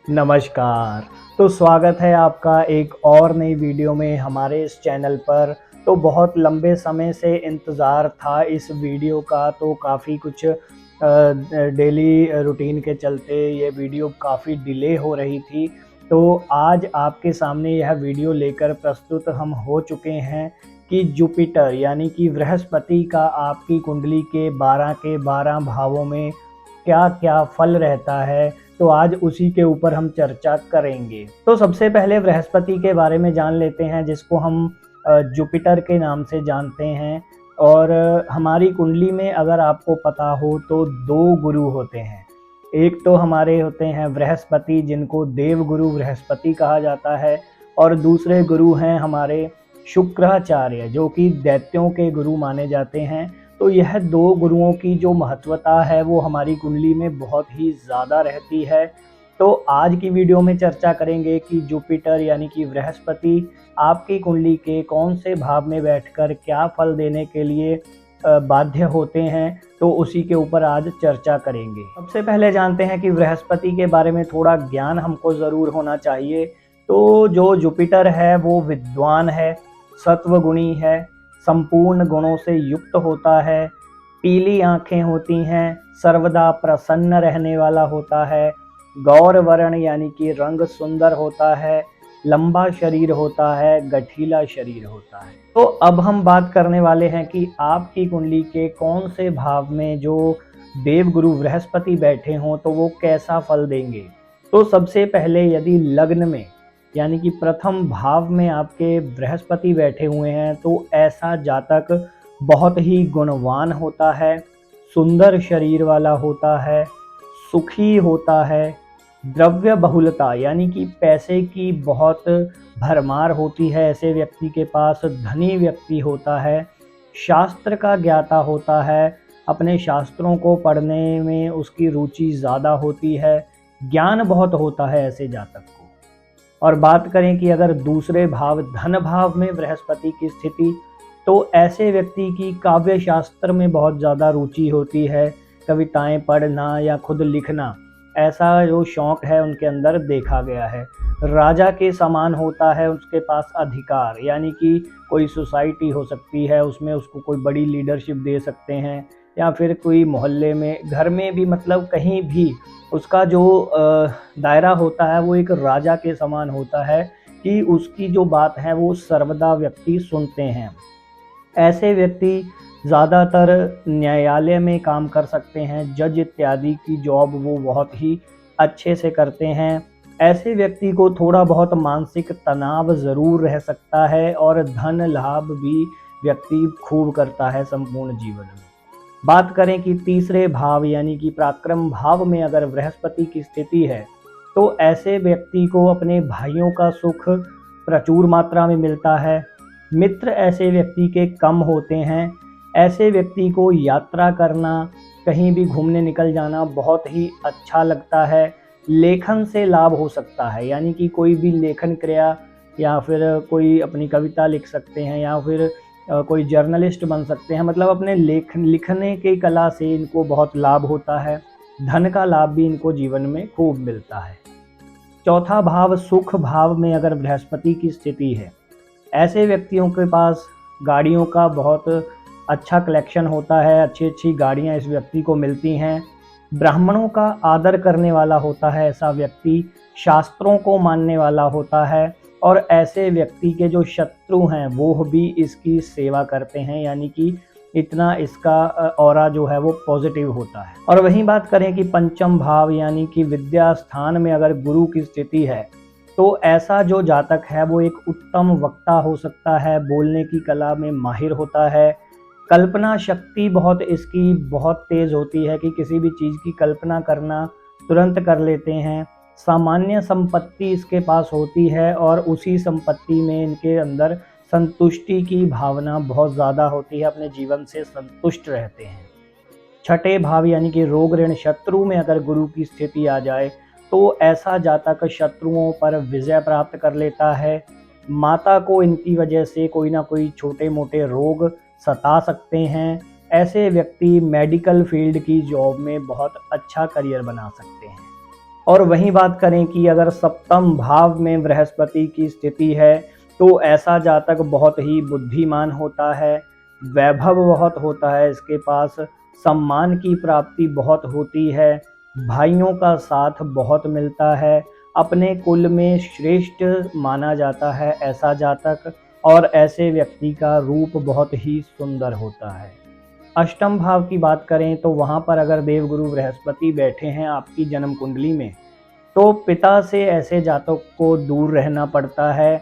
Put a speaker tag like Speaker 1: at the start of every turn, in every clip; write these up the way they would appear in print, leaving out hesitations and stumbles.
Speaker 1: नमस्कार। तो स्वागत है आपका एक और नई वीडियो में हमारे इस चैनल पर। तो बहुत लंबे समय से इंतज़ार था इस वीडियो का, तो काफ़ी कुछ डेली रूटीन के चलते ये वीडियो काफ़ी डिले हो रही थी। तो आज आपके सामने यह वीडियो लेकर प्रस्तुत हम हो चुके हैं कि जुपिटर यानी कि बृहस्पति का आपकी कुंडली के 12 भावों में क्या-क्या फल रहता है, तो आज उसी के ऊपर हम चर्चा करेंगे। तो सबसे पहले बृहस्पति के बारे में जान लेते हैं, जिसको हम जुपिटर के नाम से जानते हैं। और हमारी कुंडली में अगर आपको पता हो तो 2 गुरु होते हैं। एक तो हमारे होते हैं बृहस्पति, जिनको देवगुरु बृहस्पति कहा जाता है, और दूसरे गुरु हैं हमारे शुक्राचार्य, जो कि दैत्यों के गुरु माने जाते हैं। तो यह 2 गुरुओं की जो महत्वता है वो हमारी कुंडली में बहुत ही ज़्यादा रहती है। तो आज की वीडियो में चर्चा करेंगे कि जुपिटर यानी कि बृहस्पति आपकी कुंडली के कौन से भाव में बैठकर क्या फल देने के लिए बाध्य होते हैं, तो उसी के ऊपर आज चर्चा करेंगे। सबसे पहले जानते हैं कि बृहस्पति के बारे में थोड़ा ज्ञान हमको ज़रूर होना चाहिए। तो जो जुपिटर है वो विद्वान है, सत्वगुणी है, संपूर्ण गुणों से युक्त होता है, पीली आँखें होती हैं, सर्वदा प्रसन्न रहने वाला होता है, गौर वर्ण यानी कि रंग सुंदर होता है, लंबा शरीर होता है, गठीला शरीर होता है। तो अब हम बात करने वाले हैं कि आपकी कुंडली के कौन से भाव में जो देवगुरु बृहस्पति बैठे हों तो वो कैसा फल देंगे। तो सबसे पहले यदि लग्न में यानी कि प्रथम भाव में आपके बृहस्पति बैठे हुए हैं, तो ऐसा जातक बहुत ही गुणवान होता है, सुंदर शरीर वाला होता है, सुखी होता है, द्रव्य बहुलता यानी कि पैसे की बहुत भरमार होती है ऐसे व्यक्ति के पास, धनी व्यक्ति होता है, शास्त्र का ज्ञाता होता है, अपने शास्त्रों को पढ़ने में उसकी रुचि ज़्यादा होती है, ज्ञान बहुत होता है ऐसे जातक को। और बात करें कि अगर दूसरे भाव धन भाव में बृहस्पति की स्थिति, तो ऐसे व्यक्ति की काव्य शास्त्र में बहुत ज़्यादा रुचि होती है, कविताएं पढ़ना या खुद लिखना, ऐसा जो शौक़ है उनके अंदर देखा गया है। राजा के समान होता है उसके पास अधिकार, यानी कि कोई सोसाइटी हो सकती है, उसमें उसको कोई बड़ी लीडरशिप दे सकते हैं, या फिर कोई मोहल्ले में, घर में भी, मतलब कहीं भी उसका जो दायरा होता है वो एक राजा के समान होता है कि उसकी जो बात है वो सर्वदा व्यक्ति सुनते हैं। ऐसे व्यक्ति ज़्यादातर न्यायालय में काम कर सकते हैं, जज इत्यादि की जॉब वो बहुत ही अच्छे से करते हैं। ऐसे व्यक्ति को थोड़ा बहुत मानसिक तनाव ज़रूर रह सकता है, और धन लाभ भी व्यक्ति खूब करता है संपूर्ण जीवन में। बात करें कि तीसरे भाव यानी कि पराक्रम भाव में अगर बृहस्पति की स्थिति है, तो ऐसे व्यक्ति को अपने भाइयों का सुख प्रचुर मात्रा में मिलता है, मित्र ऐसे व्यक्ति के कम होते हैं, ऐसे व्यक्ति को यात्रा करना, कहीं भी घूमने निकल जाना बहुत ही अच्छा लगता है। लेखन से लाभ हो सकता है, यानी कि कोई भी लेखन क्रिया, या फिर कोई अपनी कविता लिख सकते हैं, या फिर कोई जर्नलिस्ट बन सकते हैं, मतलब अपने लिखने की कला से इनको बहुत लाभ होता है। धन का लाभ भी इनको जीवन में खूब मिलता है। चौथा भाव सुख भाव में अगर बृहस्पति की स्थिति है, ऐसे व्यक्तियों के पास गाड़ियों का बहुत अच्छा कलेक्शन होता है, अच्छी गाड़ियां इस व्यक्ति को मिलती हैं। ब्राह्मणों का आदर करने वाला होता है ऐसा व्यक्ति, शास्त्रों को मानने वाला होता है, और ऐसे व्यक्ति के जो शत्रु हैं वो भी इसकी सेवा करते हैं, यानी कि इतना इसका ऑरा जो है वो पॉजिटिव होता है। और वहीं बात करें कि पंचम भाव यानी कि विद्या स्थान में अगर गुरु की स्थिति है, तो ऐसा जो जातक है वो एक उत्तम वक्ता हो सकता है, बोलने की कला में माहिर होता है, कल्पना शक्ति बहुत इसकी बहुत तेज़ होती है कि किसी भी चीज़ की कल्पना करना तुरंत कर लेते हैं। सामान्य संपत्ति इसके पास होती है, और उसी संपत्ति में इनके अंदर संतुष्टि की भावना बहुत ज़्यादा होती है, अपने जीवन से संतुष्ट रहते हैं। छठे भाव यानी कि रोग ऋण शत्रु में अगर गुरु की स्थिति आ जाए, तो ऐसा जातक शत्रुओं पर विजय प्राप्त कर लेता है। माता को इनकी वजह से कोई ना कोई छोटे मोटे रोग सता सकते हैं। ऐसे व्यक्ति मेडिकल फील्ड की जॉब में बहुत अच्छा करियर बना सकते हैं। और वहीं बात करें कि अगर सप्तम भाव में बृहस्पति की स्थिति है तो ऐसा जातक बहुत ही बुद्धिमान होता है, वैभव बहुत होता है इसके पास, सम्मान की प्राप्ति बहुत होती है, भाइयों का साथ बहुत मिलता है, अपने कुल में श्रेष्ठ माना जाता है ऐसा जातक, और ऐसे व्यक्ति का रूप बहुत ही सुंदर होता है। अष्टम भाव की बात करें तो वहाँ पर अगर देवगुरु बृहस्पति बैठे हैं आपकी जन्म कुंडली में, तो पिता से ऐसे जातक को दूर रहना पड़ता है,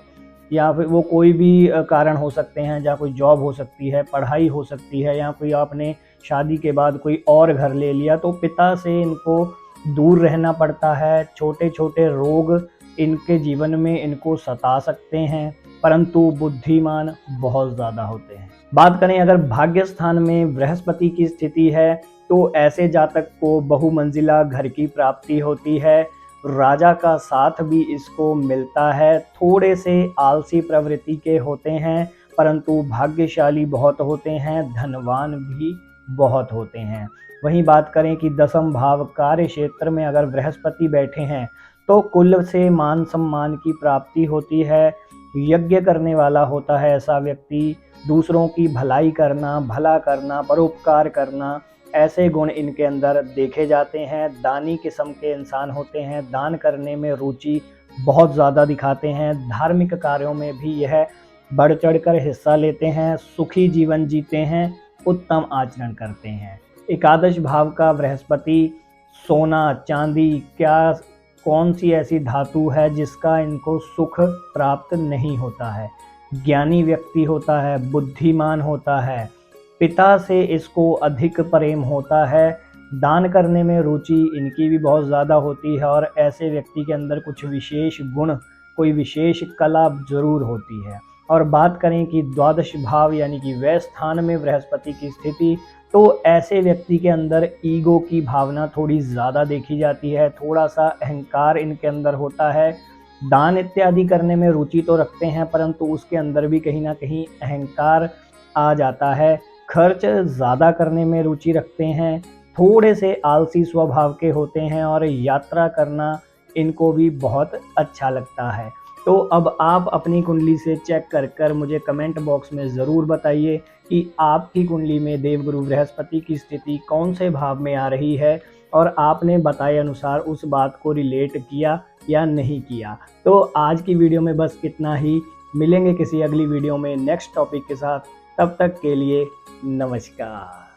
Speaker 1: या फिर वो कोई भी कारण हो सकते हैं, या कोई जॉब हो सकती है, पढ़ाई हो सकती है, या कोई आपने शादी के बाद कोई और घर ले लिया, तो पिता से इनको दूर रहना पड़ता है। छोटे छोटे रोग इनके जीवन में इनको सता सकते हैं, परंतु बुद्धिमान बहुत ज़्यादा होते हैं। बात करें अगर भाग्य स्थान में बृहस्पति की स्थिति है तो ऐसे जातक को बहुमंजिला घर की प्राप्ति होती है, राजा का साथ भी इसको मिलता है, थोड़े से आलसी प्रवृत्ति के होते हैं परंतु भाग्यशाली बहुत होते हैं, धनवान भी बहुत होते हैं। वहीं बात करें कि दसम भाव कार्य क्षेत्र में अगर बृहस्पति बैठे हैं तो कुल से मान सम्मान की प्राप्ति होती है, यज्ञ करने वाला होता है ऐसा व्यक्ति, दूसरों की भलाई करना, भला करना, परोपकार करना, ऐसे गुण इनके अंदर देखे जाते हैं। दानी किस्म के इंसान होते हैं, दान करने में रुचि बहुत ज़्यादा दिखाते हैं, धार्मिक कार्यों में भी यह बढ़ चढ़कर हिस्सा लेते हैं, सुखी जीवन जीते हैं, उत्तम आचरण करते हैं। एकादश भाव का बृहस्पति सोना, चांदी, क्या कौन सी ऐसी धातु है जिसका इनको सुख प्राप्त नहीं होता है। ज्ञानी व्यक्ति होता है, बुद्धिमान होता है, पिता से इसको अधिक प्रेम होता है, दान करने में रुचि इनकी भी बहुत ज़्यादा होती है, और ऐसे व्यक्ति के अंदर कुछ विशेष गुण, कोई विशेष कला ज़रूर होती है। और बात करें कि द्वादश भाव यानी कि व्यय स्थान में बृहस्पति की स्थिति, तो ऐसे व्यक्ति के अंदर ईगो की भावना थोड़ी ज़्यादा देखी जाती है, थोड़ा सा अहंकार इनके अंदर होता है, दान इत्यादि करने में रुचि तो रखते हैं परंतु उसके अंदर भी कहीं ना कहीं अहंकार आ जाता है, खर्च ज़्यादा करने में रुचि रखते हैं, थोड़े से आलसी स्वभाव के होते हैं, और यात्रा करना इनको भी बहुत अच्छा लगता है। तो अब आप अपनी कुंडली से चेक कर कर मुझे कमेंट बॉक्स में ज़रूर बताइए कि आपकी कुंडली में देवगुरु बृहस्पति की स्थिति कौन से भाव में आ रही है, और आपने बताए अनुसार उस बात को रिलेट किया या नहीं किया। तो आज की वीडियो में बस इतना ही, मिलेंगे किसी अगली वीडियो में नेक्स्ट टॉपिक के साथ, तब तक के लिए नमस्कार।